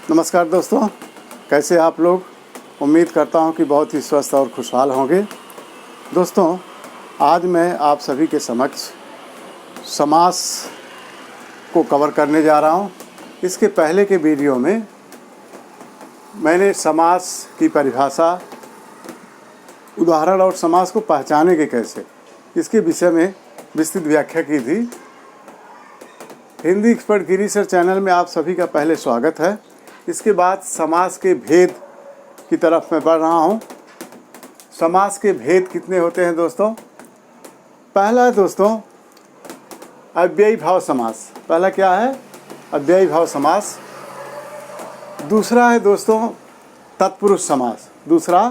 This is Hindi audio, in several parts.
नमस्कार दोस्तों, कैसे आप लोग। उम्मीद करता हूं कि बहुत ही स्वस्थ और खुशहाल होंगे। दोस्तों, आज मैं आप सभी के समक्ष समास को कवर करने जा रहा हूं। इसके पहले के वीडियो में मैंने समास की परिभाषा, उदाहरण और समास को पहचानेंगे कैसे, इसके विषय में विस्तृत व्याख्या की थी। हिंदी एक्सपर्ट गिरी सर चैनल में आप सभी का पहले स्वागत है। इसके बाद समास के भेद की तरफ मैं बढ़ रहा हूँ। समास के भेद कितने होते हैं दोस्तों? पहला है दोस्तों अव्ययी भाव समास। पहला क्या है? अव्ययी भाव समास। दूसरा है दोस्तों तत्पुरुष समास। दूसरा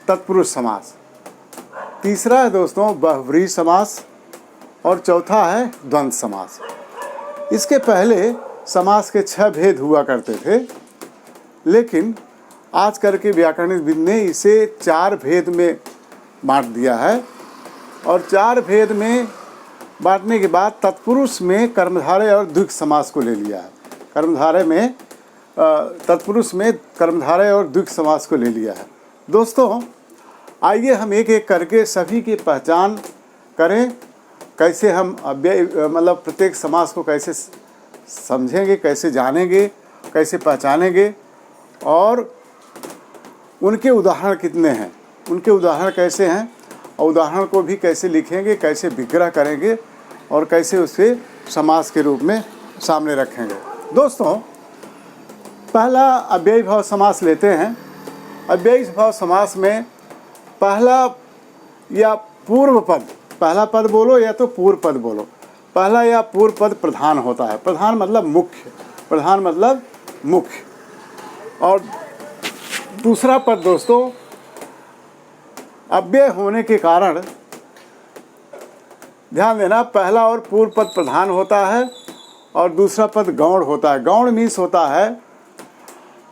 तत्पुरुष समास। तीसरा है दोस्तों बहुव्रीहि समास और चौथा है द्वंद्व समास। इसके पहले समास के 6 भेद हुआ करते थे, लेकिन आज करके व्याकरणविद ने इसे 4 भेद में बांट दिया है। और 4 भेद में बांटने के बाद तत्पुरुष में कर्मधारय और द्विग समास को ले लिया है। तत्पुरुष में कर्मधारय और द्विग समास को ले लिया है। दोस्तों, आइए हम एक एक करके सभी की पहचान करें। कैसे हम मतलब प्रत्येक समास को कैसे समझेंगे, कैसे जानेंगे, कैसे पहचानेंगे और उनके उदाहरण कितने हैं, उनके उदाहरण कैसे हैं और उदाहरण को भी कैसे लिखेंगे, कैसे विग्रह करेंगे और कैसे उसे समास के रूप में सामने रखेंगे। दोस्तों, पहला अव्ययी भाव समास लेते हैं। अव्ययी भाव समास में पहला या पूर्व पद, पहला पद बोलो या तो पूर्व पद बोलो, पहला या पूर्व पद प्रधान होता है। प्रधान मतलब मुख्य, प्रधान मतलब मुख्य। और दूसरा पद दोस्तों अव्यय होने के कारण, ध्यान देना, पहला और पूर्व पद प्रधान होता है और दूसरा पद गौण होता है। गौण मीन्स होता है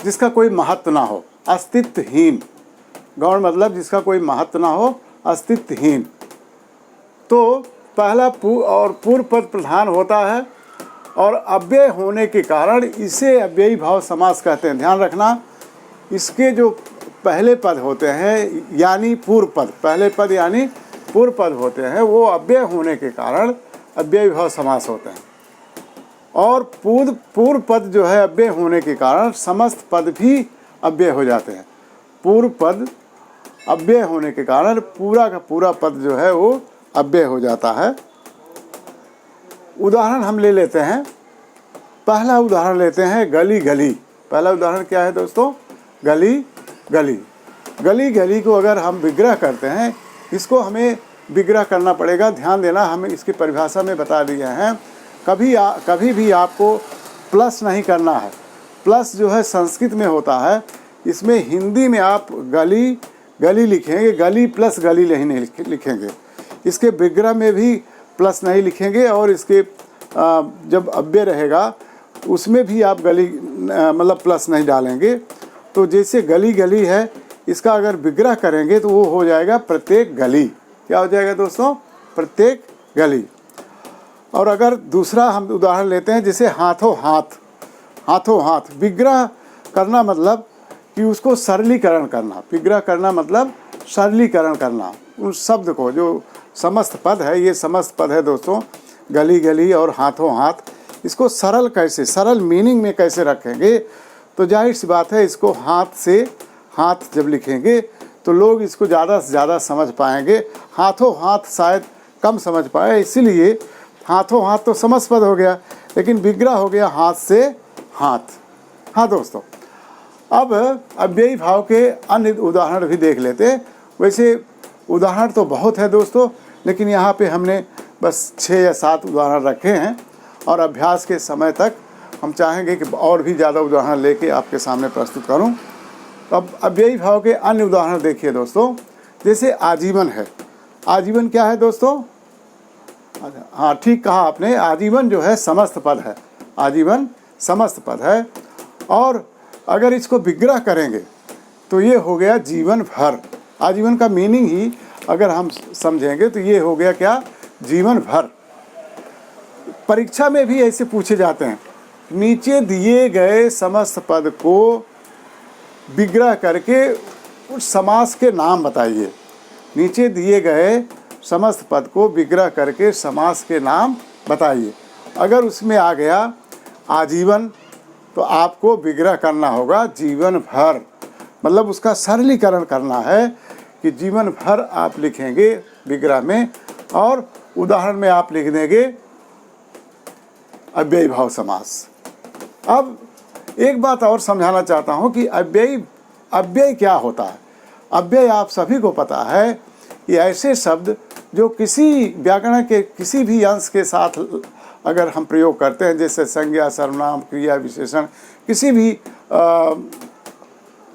जिसका कोई महत्व ना हो, अस्तित्वहीन। गौण मतलब जिसका कोई महत्व ना हो, अस्तित्वहीन। तो पहला और पूर्व पद प्रधान होता है और अव्यय होने के कारण इसे अव्ययी भाव समास कहते हैं। ध्यान रखना, इसके जो पहले पद होते हैं यानी पूर्व पद, पहले पद यानी पूर्व पद होते हैं, वो अव्यय होने के कारण अव्ययी भाव समास होते हैं। और पूर्व पद जो है अव्यय होने के कारण समस्त पद भी अव्यय हो जाते हैं। पूर्व पद अव्यय होने के कारण पूरा का पूरा पद जो है वो अव्यय हो जाता है। उदाहरण हम ले लेते हैं। पहला उदाहरण लेते हैं गली गली। पहला उदाहरण क्या है दोस्तों? गली गली। गली गली को अगर हम विग्रह करते हैं, इसको हमें विग्रह करना पड़ेगा। ध्यान देना, हमें इसकी परिभाषा में बता दिए हैं। कभी भी आपको प्लस नहीं करना है। प्लस जो है संस्कृत में होता है, इसमें हिंदी में आप गली गली लिखेंगे, गली प्लस गली नहीं लिखेंगे। इसके विग्रह में भी प्लस नहीं लिखेंगे और इसके जब अव्यय रहेगा उसमें भी आप गली मतलब प्लस नहीं डालेंगे। तो जैसे गली गली है, इसका अगर विग्रह करेंगे तो वो हो जाएगा प्रत्येक गली। क्या हो जाएगा दोस्तों? प्रत्येक गली। और अगर दूसरा हम उदाहरण लेते हैं, जैसे हाथों हाथ। हाथों हाथ विग्रह करना मतलब कि उसको सरलीकरण करना। विग्रह करना मतलब सरलीकरण करना। उस शब्द को, जो समस्त पद है, ये समस्त पद है दोस्तों, गली गली और हाथों हाथ, इसको सरल कैसे, सरल मीनिंग में कैसे रखेंगे? तो जाहिर सी बात है, इसको हाथ से हाथ जब लिखेंगे तो लोग इसको ज़्यादा से ज़्यादा समझ पाएंगे। हाथों हाथ शायद कम समझ पाए, इसीलिए हाथों हाथ तो समस्त पद हो गया, लेकिन विग्रह हो गया हाथ से हाथ। हाँ दोस्तों, अब अव्ययी भाव के अन्य उदाहरण भी देख लेते हैं। वैसे उदाहरण तो बहुत है दोस्तों, लेकिन यहाँ पे हमने बस 6 या 7 उदाहरण रखे हैं और अभ्यास के समय तक हम चाहेंगे कि और भी ज़्यादा उदाहरण लेके आपके सामने प्रस्तुत करूँ। तो अब अव्ययी भाव के अन्य उदाहरण देखिए दोस्तों। जैसे आजीवन है। आजीवन क्या है दोस्तों? हाँ, ठीक कहा आपने, आजीवन जो है समस्त पद है। आजीवन समस्त पद है। और अगर इसको विग्रह करेंगे तो ये हो गया जीवन भर। आजीवन का मीनिंग ही अगर हम समझेंगे तो ये हो गया क्या? जीवन भर। परीक्षा में भी ऐसे पूछे जाते हैं नीचे दिए गए समस्त पद को विग्रह करके उस समास के नाम बताइए। नीचे दिए गए समस्त पद को विग्रह करके समास के नाम बताइए। अगर उसमें आ गया आजीवन तो आपको विग्रह करना होगा जीवन भर, मतलब उसका सरलीकरण करना है कि जीवन भर आप लिखेंगे विग्रह में, और उदाहरण में आप लिख देंगे अव्ययी भाव समास। अब एक बात और समझाना चाहता हूँ कि अव्यय क्या होता है। अव्यय आप सभी को पता है कि ऐसे शब्द जो किसी व्याकरण के किसी भी अंश के साथ अगर हम प्रयोग करते हैं, जैसे संज्ञा, सर्वनाम, क्रिया, विशेषण, किसी भी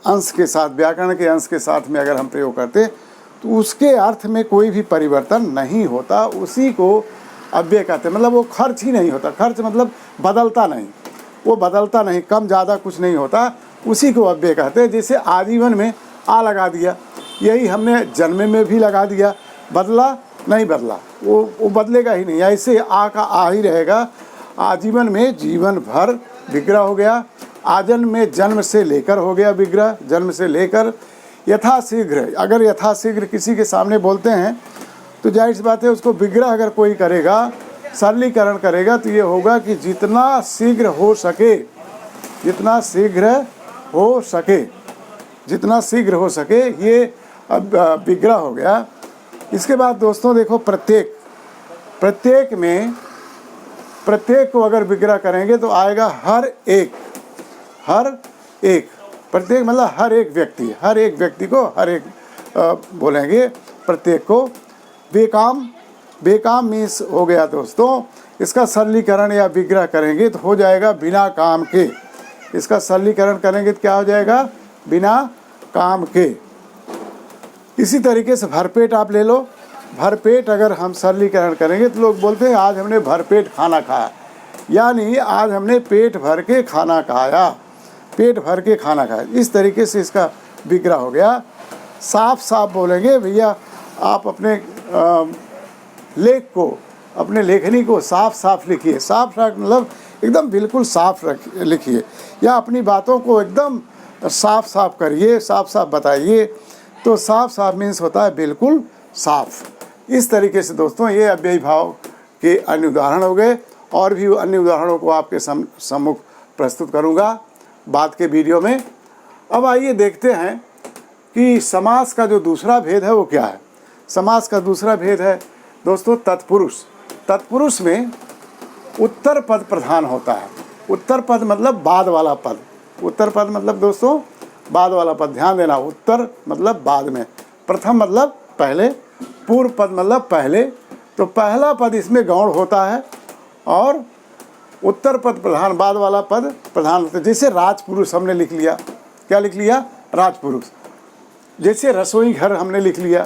अंश के साथ, व्याकरण के अंश के साथ में अगर हम प्रयोग करते हैं तो उसके अर्थ में कोई भी परिवर्तन नहीं होता, उसी को अव्यय कहते हैं। मतलब वो खर्च ही नहीं होता, खर्च मतलब बदलता नहीं, वो बदलता नहीं, कम ज़्यादा कुछ नहीं होता, उसी को अव्यय कहते हैं। जैसे आजीवन में आ लगा दिया, यही हमने जन्म में भी लगा दिया, बदला नहीं, बदला, वो बदलेगा ही नहीं, ऐसे आ का आ ही रहेगा। आजीवन में जीवन भर विग्रह हो गया, आजन्म में जन्म से लेकर हो गया विग्रह, जन्म से लेकर। यथाशीघ्र, अगर यथाशीघ्र किसी के सामने बोलते हैं तो जाहिर सी बात है उसको विग्रह अगर कोई करेगा, सरलीकरण करेगा, तो ये होगा कि जितना शीघ्र हो सके, जितना शीघ्र हो सके, जितना शीघ्र हो सके, ये अब विग्रह हो गया। इसके बाद दोस्तों देखो प्रत्येक में, प्रत्येक को अगर विग्रह करेंगे तो आएगा हर एक, प्रत्येक मतलब हर एक व्यक्ति, हर एक व्यक्ति को हर एक बोलेंगे प्रत्येक को। बेकाम मीन्स हो गया दोस्तों, इसका सरलीकरण या विग्रह करेंगे तो हो जाएगा बिना काम के। इसका सरलीकरण करेंगे तो क्या हो जाएगा, बिना काम के। इसी तरीके से भरपेट आप ले लो, भरपेट अगर हम सरलीकरण करेंगे तो लोग बोलते हैं आज हमने भरपेट खाना खाया, यानी आज हमने पेट भर के खाना खाया, पेट भर के खाना खाया। इस तरीके से इसका विग्रह हो गया। साफ साफ बोलेंगे भैया आप अपने लेख को, अपने लेखनी को साफ साफ लिखिए। साफ साफ मतलब एकदम बिल्कुल साफ लिखिए, या अपनी बातों को एकदम साफ साफ करिए, साफ साफ बताइए। तो साफ साफ मीन्स होता है बिल्कुल साफ। इस तरीके से दोस्तों ये अव्ययी भाव के अन्य उदाहरण हो गए, और भी अन्य उदाहरणों को आपके सम्मुख प्रस्तुत करूंगा बाद के वीडियो में। अब आइए देखते हैं कि समास का जो दूसरा भेद है वो क्या है। समास का दूसरा भेद है दोस्तों तत्पुरुष। तत्पुरुष में उत्तर पद प्रधान होता है। उत्तर पद मतलब बाद वाला पद, उत्तर पद मतलब दोस्तों बाद वाला पद, ध्यान देना। उत्तर मतलब बाद में, प्रथम मतलब पहले, पूर्व पद मतलब पहले। तो पहला पद इसमें गौण होता है और उत्तर पद प्रधान, बाद वाला पद प्रधान होता है। जैसे राजपुरुष हमने लिख लिया, क्या लिख लिया, राजपुरुष। जैसे रसोई घर हमने लिख लिया,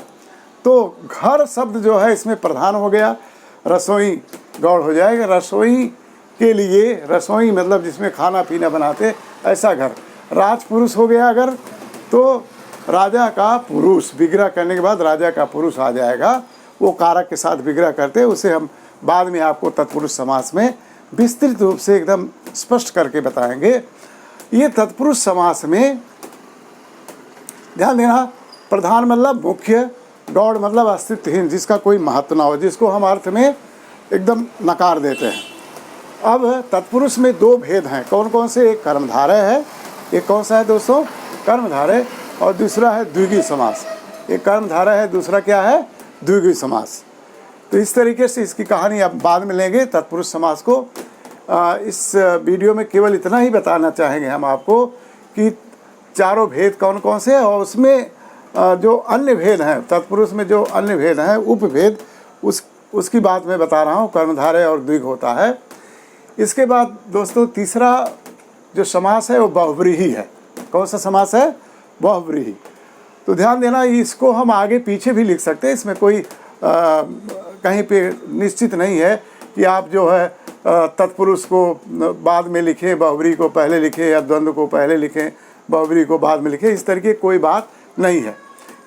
तो घर शब्द जो है इसमें प्रधान हो गया, रसोई गौण हो जाएगा। रसोई के लिए, रसोई मतलब जिसमें खाना पीना बनाते, ऐसा घर। राजपुरुष हो गया अगर, तो राजा का पुरुष, विग्रह करने के बाद राजा का पुरुष आ जाएगा, वो कारक के साथ विग्रह करते, उसे हम बाद में आपको तत्पुरुष समास में विस्तृत रूप से एकदम स्पष्ट करके बताएंगे। ये तत्पुरुष समास में ध्यान देना, प्रधान मतलब मुख्य, गौण मतलब अस्तित्वहीन, जिसका कोई महत्व ना हो, जिसको हम अर्थ में एकदम नकार देते हैं। अब तत्पुरुष में दो भेद हैं, कौन कौन से, एक कर्मधारय है, एक कौन सा है दोस्तों, कर्मधारय, और दूसरा है द्विगुणी समास। एक कर्मधारय है, दूसरा क्या है, द्विगुणी समास। तो इस तरीके से इसकी कहानी आप बाद में लेंगे तत्पुरुष समास को। इस वीडियो में केवल इतना ही बताना चाहेंगे हम आपको कि चारों भेद कौन कौन से हैं, और उसमें जो अन्य भेद हैं, तत्पुरुष में जो अन्य भेद हैं, उपभेद, उसकी बात मैं बता रहा हूँ। कर्मधारय और द्विग होता है। इसके बाद दोस्तों तीसरा जो समास है वो बहुव्रीहि है। कौन सा समास है, बहुव्रीहि। तो ध्यान देना, इसको हम आगे पीछे भी लिख सकते हैं, इसमें कोई कहीं पे निश्चित नहीं है कि आप जो है तत्पुरुष को बाद में लिखें, बहुव्रीहि को पहले लिखें, या द्वंद्व को पहले लिखें, बहुव्रीहि को बाद में लिखें, इस तरीके कोई बात नहीं है।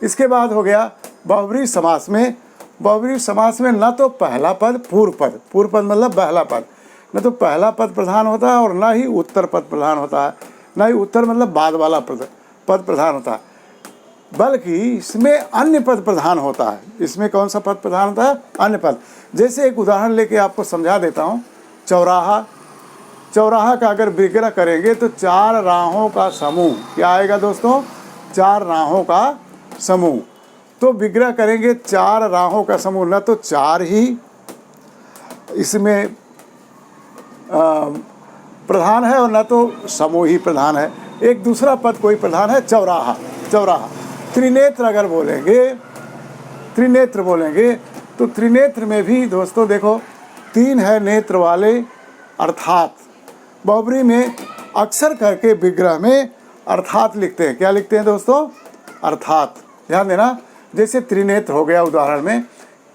इसके बाद हो गया बहुव्रीहि समास में। बहुव्रीहि समास में न तो पहला पद, पूर्व पद, पूर्व पद मतलब पहला पद, न तो पहला पद प्रधान होता है और ना ही उत्तर पद प्रधान होता है, ना ही उत्तर मतलब बाद वाला पद प्रधान होता है, बल्कि इसमें अन्य पद प्रधान होता है। इसमें कौन सा पद प्रधान होता है? अन्य पद। जैसे एक उदाहरण लेके आपको समझा देता हूँ। चौराहा, चौराहा का अगर विग्रह करेंगे तो 4 राहों का समूह, क्या आएगा दोस्तों? 4 राहों का समूह। तो विग्रह करेंगे 4 राहों का समूह, न तो 4 ही इसमें प्रधान है और न तो समूह ही प्रधान है। एक दूसरा पद कोई प्रधान है, चौराहा। चौराहा। त्रिनेत्र अगर बोलेंगे, त्रिनेत्र बोलेंगे तो त्रिनेत्र में भी दोस्तों देखो 3 है नेत्र वाले, अर्थात बहुब्री में अक्सर करके विग्रह में अर्थात लिखते हैं। क्या लिखते हैं दोस्तों? अर्थात। ध्यान देना, जैसे त्रिनेत्र हो गया उदाहरण में,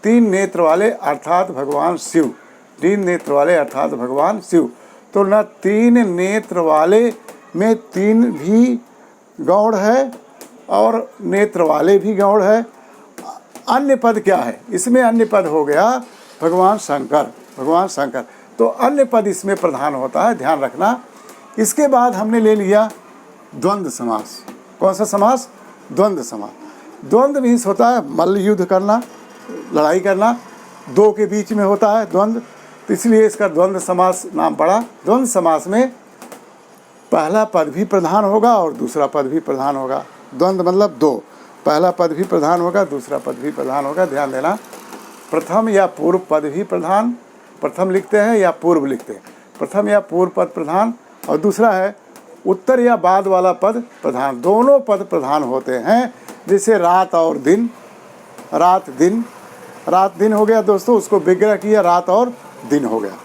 3 नेत्र वाले अर्थात भगवान शिव, 3 नेत्र वाले अर्थात भगवान शिव। तो न 3 नेत्र वाले में 3 भी गौड़ है और नेत्र वाले भी गौड़ है। अन्य पद क्या है? इसमें अन्य पद हो गया भगवान शंकर, भगवान शंकर। तो अन्य पद इसमें प्रधान होता है, ध्यान रखना। इसके बाद हमने ले लिया द्वंद्व समास। कौन सा समास? द्वंद्व समास। द्वंद्व मीन्स होता है मल्ल युद्ध करना, लड़ाई करना, 2 के बीच में होता है द्वंद्व, तो इसलिए इसका द्वंद्व समास नाम पड़ा। द्वंद्व समास में पहला पद भी प्रधान होगा और दूसरा पद भी प्रधान होगा। द्वंद्व मतलब 2, पहला पद भी प्रधान होगा, दूसरा पद भी प्रधान होगा। ध्यान देना, प्रथम या पूर्व पद भी प्रधान, प्रथम लिखते हैं या पूर्व लिखते हैं, प्रथम या पूर्व पद प्रधान, और दूसरा है उत्तर या बाद वाला पद प्रधान। दोनों पद प्रधान होते हैं। जैसे रात और दिन, रात दिन, रात दिन हो गया दोस्तों, उसको विग्रह किया, रात और दिन हो गया।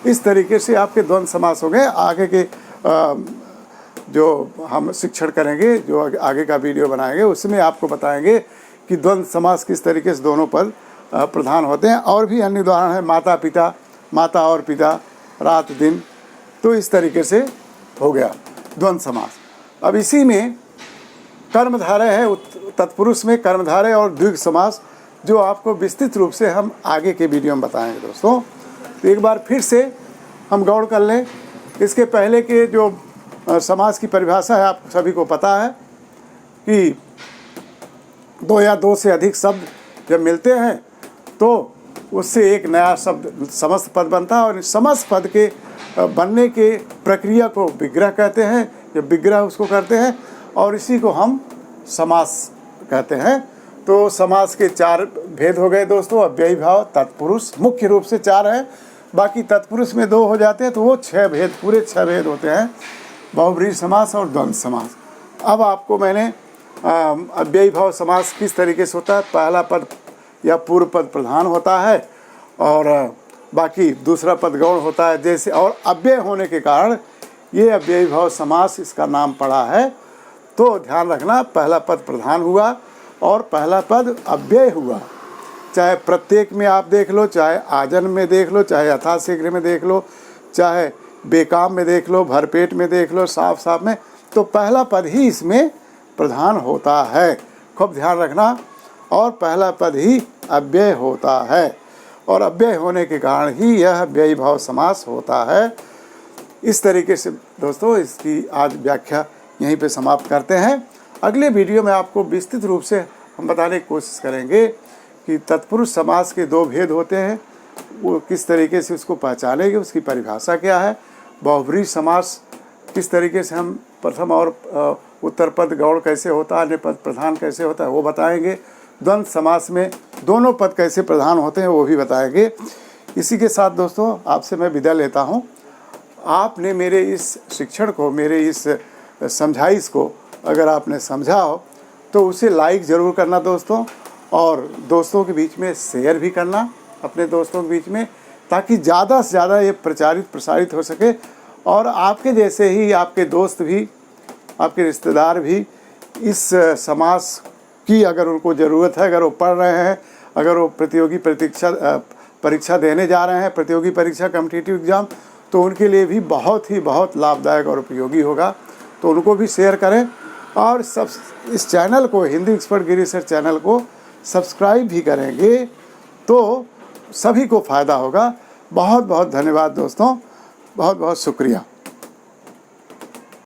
इस तरीके से आपके द्वंद्व समास हो गए। आगे के जो हम शिक्षण करेंगे, जो आगे का वीडियो बनाएंगे, उसमें आपको बताएंगे कि द्वंद्व समास किस तरीके से दोनों पद प्रधान होते हैं। और भी अन्य उदाहरण है, माता पिता, माता और पिता, रात दिन। तो इस तरीके से हो गया द्वंद्व समास। अब इसी में कर्मधारय है, तत्पुरुष में कर्मधारय और द्विग समास, जो आपको विस्तृत रूप से हम आगे के वीडियो में बताएंगे दोस्तों। तो एक बार फिर से हम गौर कर लें। इसके पहले के जो समास की परिभाषा है, आप सभी को पता है कि 2 या 2 से अधिक शब्द जब मिलते हैं तो उससे एक नया शब्द समस्त पद बनता है, और समस्त पद के बनने के प्रक्रिया को विग्रह कहते हैं। जब विग्रह उसको करते हैं, और इसी को हम समास कहते हैं। तो समास के 4 भेद हो गए दोस्तों। अव्ययी भाव, तत्पुरुष, मुख्य रूप से 4 है, बाकी तत्पुरुष में 2 हो जाते हैं, तो वो 6 भेद, पूरे 6 भेद होते हैं, बहुब्रीहि समास और द्वंद्व समास। अब आपको मैंने अव्ययी भाव समास किस तरीके से होता है, पहला पद या पूर्व पद प्रधान होता है और बाकी दूसरा पद गौण होता है, जैसे, और अव्यय होने के कारण ये अव्ययी भाव समास इसका नाम पड़ा है। तो ध्यान रखना, पहला पद प्रधान हुआ और पहला पद अव्यय हुआ। चाहे प्रत्येक में आप देख लो, चाहे आजन में देख लो, चाहे यथाशीघ्र में देख लो, चाहे बेकाम में देख लो, भरपेट में देख लो, साफ साफ में, तो पहला पद ही इसमें प्रधान होता है। खूब ध्यान रखना। और पहला पद ही अव्यय होता है, और अव्यय होने के कारण ही यह अव्ययी भाव समास होता है। इस तरीके से दोस्तों इसकी आज व्याख्या यहीं पे समाप्त करते हैं। अगले वीडियो में आपको विस्तृत रूप से हम बताने की कोशिश करेंगे कि तत्पुरुष समास के 2 भेद होते हैं, वो किस तरीके से उसको पहचानेंगे, उसकी परिभाषा क्या है। बहुब्रीहि समास किस तरीके से हम प्रथम और उत्तर पद गौड़ कैसे होता है, अन्य पद प्रधान कैसे होता है, वो बताएंगे। द्वंद्व समास में दोनों पद कैसे प्रधान होते हैं, वो भी बताएंगे। इसी के साथ दोस्तों आपसे मैं विदा लेता हूँ। आपने मेरे इस शिक्षण को, मेरे इस समझाइश को अगर आपने समझा हो तो उसे लाइक ज़रूर करना दोस्तों, और दोस्तों के बीच में शेयर भी करना अपने दोस्तों के बीच में, ताकि ज़्यादा से ज़्यादा ये प्रसारित हो सके, और आपके जैसे ही आपके दोस्त भी, आपके रिश्तेदार भी इस समास की अगर उनको ज़रूरत है, अगर वो पढ़ रहे हैं, अगर वो प्रतियोगी परीक्षा देने जा रहे हैं, प्रतियोगी परीक्षा, कॉम्पिटिटिव एग्ज़ाम, तो उनके लिए भी बहुत लाभदायक और उपयोगी होगा। तो उनको भी शेयर करें, और सब इस चैनल को, हिंदी एक्सपर्ट गिरी सर चैनल को सब्सक्राइब भी करेंगे तो सभी को फ़ायदा होगा। बहुत धन्यवाद दोस्तों। बहुत बहुत शुक्रिया।